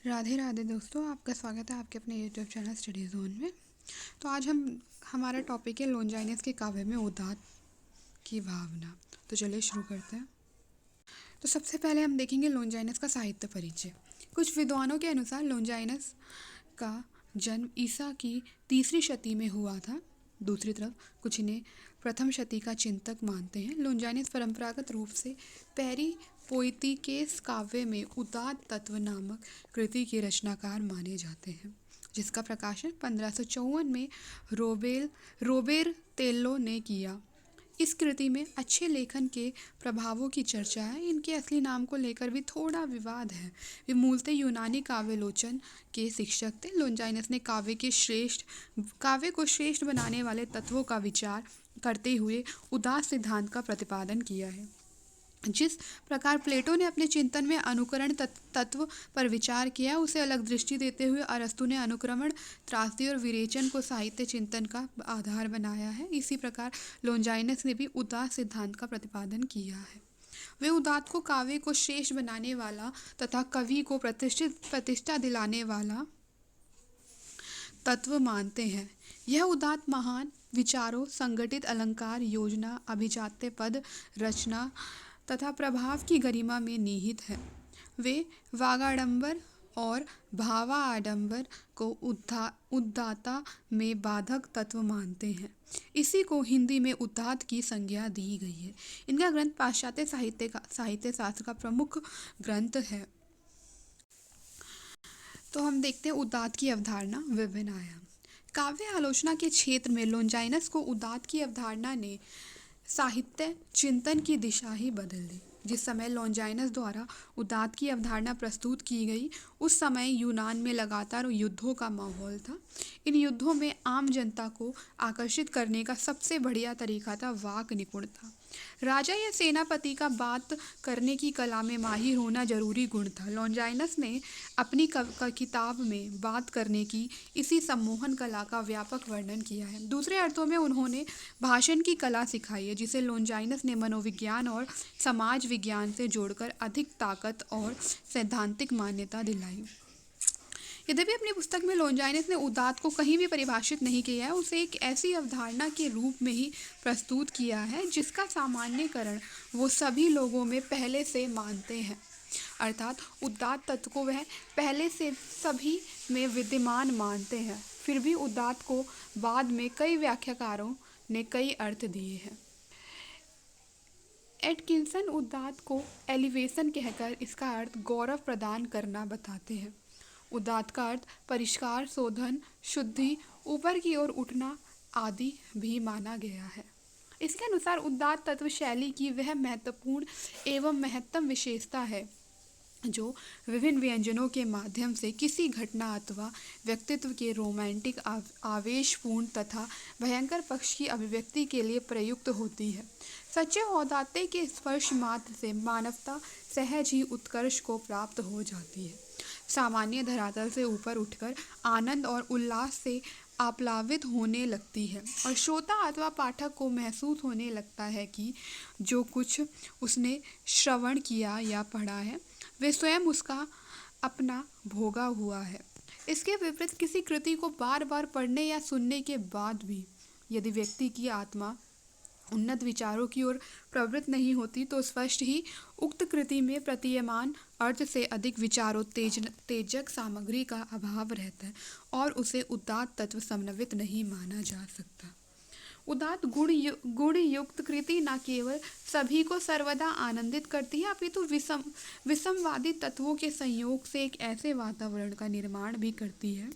राधे राधे दोस्तों, आपका स्वागत है आपके अपने यूट्यूब चैनल स्टडी जोन में। तो आज हमारा टॉपिक है लोनजाइनस के काव्य में उदात की भावना। तो चलिए शुरू करते हैं। तो सबसे पहले हम देखेंगे लोनजाइनस का साहित्य परिचय। कुछ विद्वानों के अनुसार लोनजाइनस का जन्म ईसा की 3री शती में हुआ था। दूसरी तरफ कुछ इन्हें प्रथम शती का चिंतक मानते हैं। लोनजाइनस परंपरागत रूप से पेरी पोइतिकेस काव्य में उदात तत्व नामक कृति के रचनाकार माने जाते हैं, जिसका प्रकाशन 1554 में रोबेर तेल्लो ने किया। इस कृति में अच्छे लेखन के प्रभावों की चर्चा है। इनके असली नाम को लेकर भी थोड़ा विवाद है। वे मूलतः यूनानी काव्यालोचन के शिक्षक थे। लोनजाइनस ने काव्य को श्रेष्ठ बनाने वाले तत्वों का विचार करते हुए उदात सिद्धांत का प्रतिपादन किया है। जिस प्रकार प्लेटो ने अपने चिंतन में अनुकरण तत्व पर विचार किया, उसे अलग दृष्टि देते हुए अरस्तु ने अनुक्रमण, त्रासदी और विरेचन को साहित्य चिंतन का आधार बनाया है। इसी प्रकार लोनजाइनस ने भी उदात सिद्धांत का प्रतिपादन किया है। वे उदात को काव्य को श्रेष्ठ बनाने वाला तथा कवि को प्रतिष्ठा दिलाने वाला तत्व मानते हैं। यह उदात महान विचारों, संगठित अलंकार, योजना, अभिजात्य पद रचना तथा प्रभाव की गरिमा में निहित है। वे वागाडंबर और भावाडंबर को उदात्ता में बाधक तत्व मानते हैं। इसी को हिंदी में उदात की संज्ञा दी गई है। इनका ग्रंथ पाश्चात्य साहित्य शास्त्र का प्रमुख ग्रंथ है। तो हम देखते हैं उदात की अवधारणा, विभिन्न आयाम। काव्य आलोचना के क्षेत्र में लोनजाइनस को उदात की अवधारणा ने साहित्य चिंतन की दिशा ही बदल दी। जिस समय लोनजाइनस द्वारा उदात की अवधारणा प्रस्तुत की गई, उस समय यूनान में लगातार युद्धों का माहौल था। इन युद्धों में आम जनता को आकर्षित करने का सबसे बढ़िया तरीका था वाक निपुणता। राजा या सेनापति का बात करने की कला में माहिर होना जरूरी गुण था। लोनजाइनस ने अपनी किताब में बात करने की इसी सम्मोहन कला का व्यापक वर्णन किया है। दूसरे अर्थों में उन्होंने भाषण की कला सिखाई है, जिसे लोनजाइनस ने मनोविज्ञान और समाज विज्ञान से जोड़कर अधिक ताकत और सैद्धांतिक मान्यता दिलाई। यद्यपि अपनी पुस्तक में लोनजाइनस ने उदात को कहीं भी परिभाषित नहीं किया है, उसे एक ऐसी अवधारणा के रूप में ही प्रस्तुत किया है जिसका सामान्यकरण वो सभी लोगों में पहले से मानते हैं। अर्थात उदात तत्व को वह पहले से सभी में विद्यमान मानते हैं। फिर भी उदात को बाद में कई व्याख्याकारों ने कई अर्थ दिए हैं। एटकिंसन उदात को एलिवेशन कहकर इसका अर्थ गौरव प्रदान करना बताते हैं। उदात का अर्थ परिष्कार, शोधन, शुद्धि, ऊपर की ओर उठना आदि भी माना गया है। इसके अनुसार उदात तत्व शैली की वह महत्वपूर्ण एवं महत्तम विशेषता है जो विभिन्न व्यंजनों के माध्यम से किसी घटना अथवा व्यक्तित्व के रोमांटिक, आवेशपूर्ण तथा भयंकर पक्ष की अभिव्यक्ति के लिए प्रयुक्त होती है। सच्चे औदात्य के स्पर्श मात्र से मानवता सहज ही उत्कर्ष को प्राप्त हो जाती है। सामान्य धरातल से ऊपर उठकर आनंद और उल्लास से आप्लावित होने लगती है और श्रोता अथवा पाठक को महसूस होने लगता है कि जो कुछ उसने श्रवण किया या पढ़ा है वे स्वयं उसका अपना भोगा हुआ है। इसके विपरीत किसी कृति को बार बार पढ़ने या सुनने के बाद भी यदि व्यक्ति की आत्मा उन्नत विचारों की ओर प्रवृत्त नहीं होती, तो स्पष्ट ही उक्त कृति में प्रतीयमान अर्थ से अधिक विचारोत्तेजक सामग्री का अभाव रहता है और उसे उदात तत्व समन्वित नहीं माना जा सकता। उदात गुण युक्त कृति न केवल सभी को सर्वदा आनंदित करती है, अपितु विषमवादी तत्वों के संयोग से एक ऐसे वातावरण का निर्माण भी करती है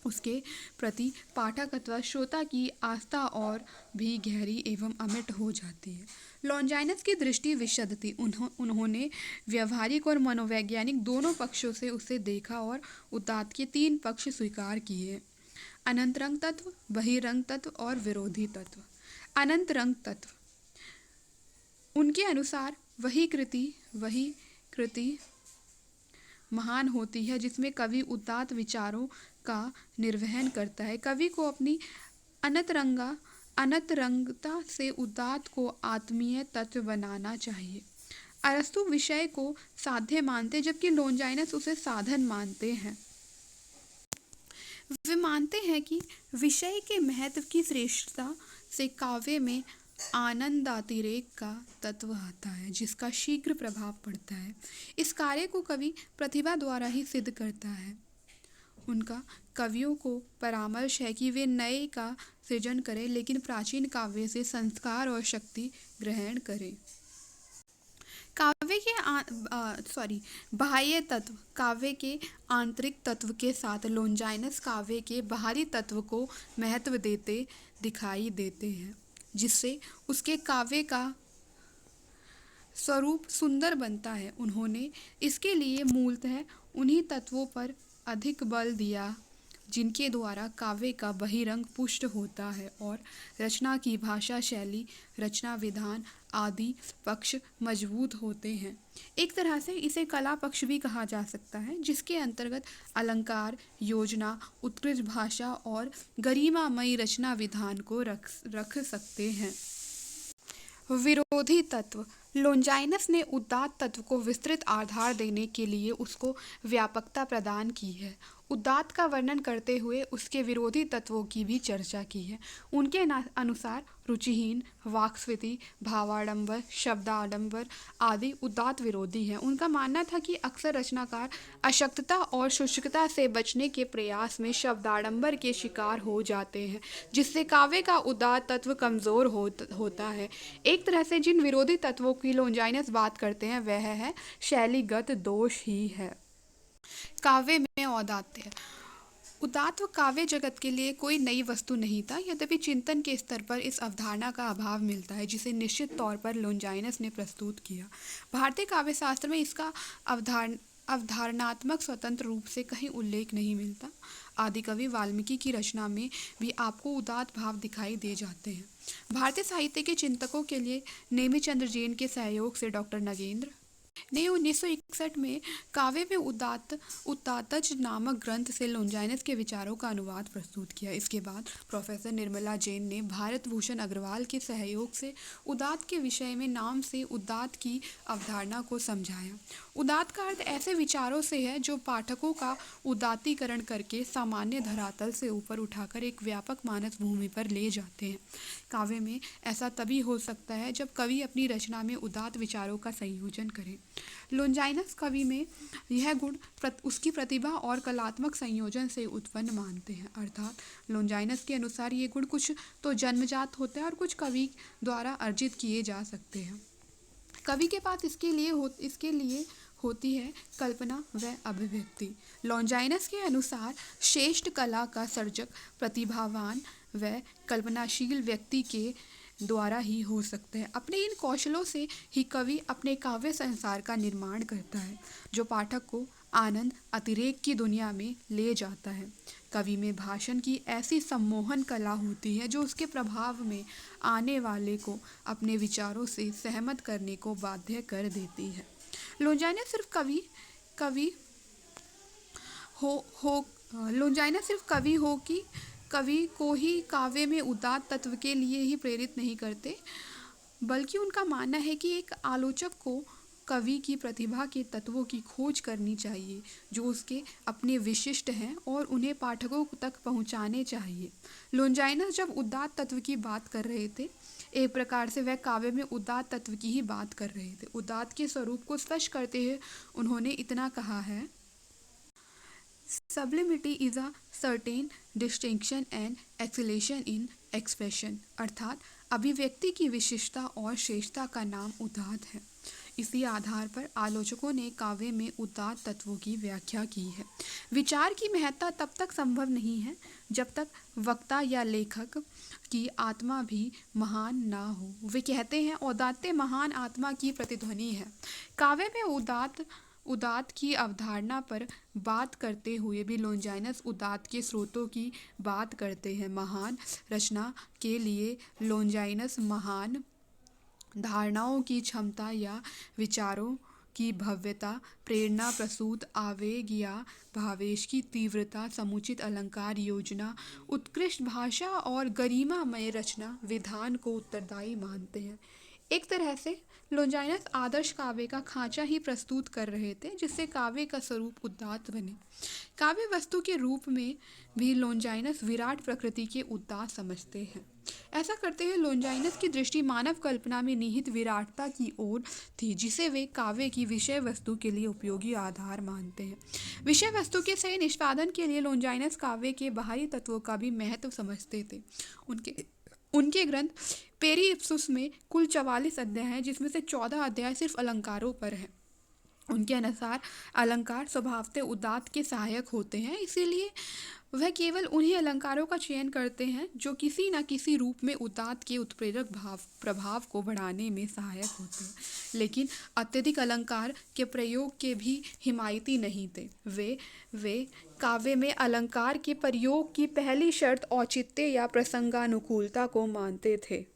उसके प्रति पाठक अथवा श्रोता की आस्था और भी गहरी एवं अमिट हो जाती है। लोनजाइनस की दृष्टि विशद थी। उन्होंने व्यवहारिक और मनोवैज्ञानिक दोनों पक्षों से उसे देखा और उदात के 3 पक्ष स्वीकार किए: अनंत रंग तत्व, बहिरंग तत्व और विरोधी तत्व। अनंत रंग तत्व, उनके अनुसार वही कृति महान होती है जिसमें कवि उदात विचारों का निर्वहन करता है। कवि को अपनी अनंतरंगता से उदात को आत्मीय तत्व बनाना चाहिए। अरस्तु विषय को साध्य मानते जबकि लॉन्जाइनस उसे साधन मानते हैं। वे मानते हैं कि विषय के महत्व की श्रेष्ठता से काव्य में आनंदातिरेक का तत्व आता है जिसका शीघ्र प्रभाव पड़ता है। इस कार्य को कवि प्रतिभा द्वारा ही सिद्ध करता है। उनका कवियों को परामर्श है कि वे नए का सृजन करें लेकिन प्राचीन काव्य से संस्कार और शक्ति ग्रहण करें। काव्य के बाह्य तत्व काव्य के आंतरिक तत्व के साथ लॉन्जाइनस काव्य के बाहरी तत्व को महत्व देते दिखाई देते हैं जिससे उसके काव्य का स्वरूप सुंदर बनता है। उन्होंने इसके लिए मूलतः उन्हीं तत्वों पर अधिक बल दिया जिनके द्वारा काव्य का बहिरंग पुष्ट होता है और रचना की भाषा शैली, रचना विधान आदि पक्ष मजबूत होते हैं। एक तरह से इसे कला पक्ष भी कहा जा सकता है जिसके अंतर्गत अलंकार, योजना, उत्कृष्ट भाषा और गरिमामयी रचना विधान को रख सकते हैं। विरोधी तत्व लॉन्जाइनस ने उदात्त तत्व को विस्तृत आधार देने के लिए उसको व्यापकता प्रदान की है। उदात्त का वर्णन करते हुए उसके विरोधी तत्वों की भी चर्चा की है। उनके अनुसार रुचिहीन, वाक्स्फीति, भावाडंबर, शब्दाडंबर आदि उदात्त विरोधी हैं। उनका मानना था कि अक्सर रचनाकार अशक्तता और शुष्कता से बचने के प्रयास में शब्दाडंबर के शिकार हो जाते हैं जिससे काव्य का उदात्त तत्व कमजोर होता है। एक तरह से जिन विरोधी तत्वों की लॉन्जाइनस बात करते हैं वह है शैलीगत दोष ही है। काव्य में औदात्य उदात्त काव्य जगत के लिए कोई नई वस्तु नहीं था। यद्यपि चिंतन के स्तर पर इस अवधारणा का अभाव मिलता है जिसे निश्चित तौर पर लॉन्जाइनस ने प्रस्तुत किया। भारतीय काव्य शास्त्र में इसका अवधारणात्मक स्वतंत्र रूप से कहीं उल्लेख नहीं मिलता। आदिकवि वाल्मीकि की रचना में भी आपको उदात्त भाव दिखाई दे जाते हैं। भारतीय साहित्य के चिंतकों के लिए नेमिचंद्र जैन के सहयोग से डॉक्टर नगेंद्र ने 1961 में काव्य में उदात्तज नामक ग्रंथ से लॉन्जाइनस के विचारों का अनुवाद प्रस्तुत किया। इसके बाद प्रोफेसर निर्मला जैन ने भारत भूषण अग्रवाल के सहयोग से उदात्त के विषय में नाम से उदात्त की अवधारणा को समझाया। उदात्त का अर्थ ऐसे विचारों से है जो पाठकों का उदात्तीकरण करके सामान्य धरातल से ऊपर उठाकर एक व्यापक मानस भूमि पर ले जाते हैं। काव्य में ऐसा तभी हो सकता है जब कवि अपनी रचना में उदात्त विचारों का संयोजन करे। लॉन्जाइनस कवि में यह गुण उसकी प्रतिभा और कलात्मक संयोजन से उत्पन्न मानते हैं। अर्थात लॉन्जाइनस के अनुसार ये गुण कुछ तो जन्मजात होते हैं और कुछ कवि द्वारा अर्जित किए जा सकते हैं। कवि के पास इसके लिए होती है कल्पना व अभिव्यक्ति। लॉन्जाइनस के अनुसार श्रेष्ठ कला का सर्जक प्रतिभावान व कल्पनाशील व्यक्ति के द्वारा ही हो सकते हैं। अपने इन कौशलों से ही कवि अपने काव्य संसार का निर्माण करता है जो पाठक को आनंद अतिरेक की दुनिया में ले जाता है। कवि में भाषण की ऐसी सम्मोहन कला होती है जो उसके प्रभाव में आने वाले को अपने विचारों से सहमत करने को बाध्य कर देती है। लॉन्जाइनस सिर्फ कवि हो कि कवि को ही काव्य में उदात्त तत्व के लिए ही प्रेरित नहीं करते, बल्कि उनका मानना है कि एक आलोचक को कवि की प्रतिभा के तत्वों की खोज करनी चाहिए जो उसके अपने विशिष्ट हैं और उन्हें पाठकों तक पहुंचाने चाहिए। लॉन्जाइनस जब उदात्त तत्व की बात कर रहे थे, एक प्रकार से वह काव्य में उदात्त तत्व की ही बात कर रहे थे। उदात्त के स्वरूप को स्पष्ट करते हुए उन्होंने इतना कहा है, Sublimity is a certain distinction and exhalation in expression। अर्थात अभिव्यक्ति की विशिष्टता और श्रेष्ठता का नाम उदात्त है। इसी आधार पर आलोचकों ने काव्य में उदात्त तत्वों की व्याख्या की है। विचार की महत्ता तब तक संभव नहीं है जब तक वक्ता या लेखक की आत्मा भी महान ना हो। वे कहते हैं औदात्य महान आत्मा की प्रतिध्वनि है। काव्य में उदात्त की अवधारणा पर बात करते हुए भी लॉन्जाइनस उदात्त के स्रोतों की बात करते हैं। महान रचना के लिए लॉन्जाइनस महान धारणाओं की क्षमता या विचारों की भव्यता, प्रेरणा प्रसूत आवेग या भावेश की तीव्रता, समुचित अलंकार, योजना, उत्कृष्ट भाषा और गरिमामय रचना विधान को उत्तरदायी मानते हैं। एक तरह से लोंजाइनस आदर्श काव्य का खांचा ही प्रस्तुत कर रहे थे, जिससे काव्य का स्वरूप उदात्त बने। काव्य वस्तु के रूप में भी लोंजाइनस विराट प्रकृति के उदात्त समझते हैं। ऐसा करते हुए लोंजाइनस की दृष्टि मानव कल्पना में निहित विराटता की ओर थी, जिसे वे काव्य की विषय वस्तु के लिए उपयोगी आधार मानते हैं। विषय वस्तु के सही निष्पादन के लिए लोंजाइनस काव्य के बाहरी तत्वों का भी महत्व समझते थे। उनके उनके ग्रंथ पेरिप्सुस में कुल 44 अध्याय हैं, जिसमें से 14 अध्याय सिर्फ अलंकारों पर हैं। उनके अनुसार अलंकार स्वभावतः उदात्त के सहायक होते हैं, इसीलिए वह केवल उन्हीं अलंकारों का चयन करते हैं जो किसी न किसी रूप में उदात्त के उत्प्रेरक प्रभाव को बढ़ाने में सहायक होते हैं। लेकिन अत्यधिक अलंकार के प्रयोग के भी हिमायती नहीं थे। वे काव्य में अलंकार के प्रयोग की पहली शर्त औचित्य या प्रसंगानुकूलता को मानते थे।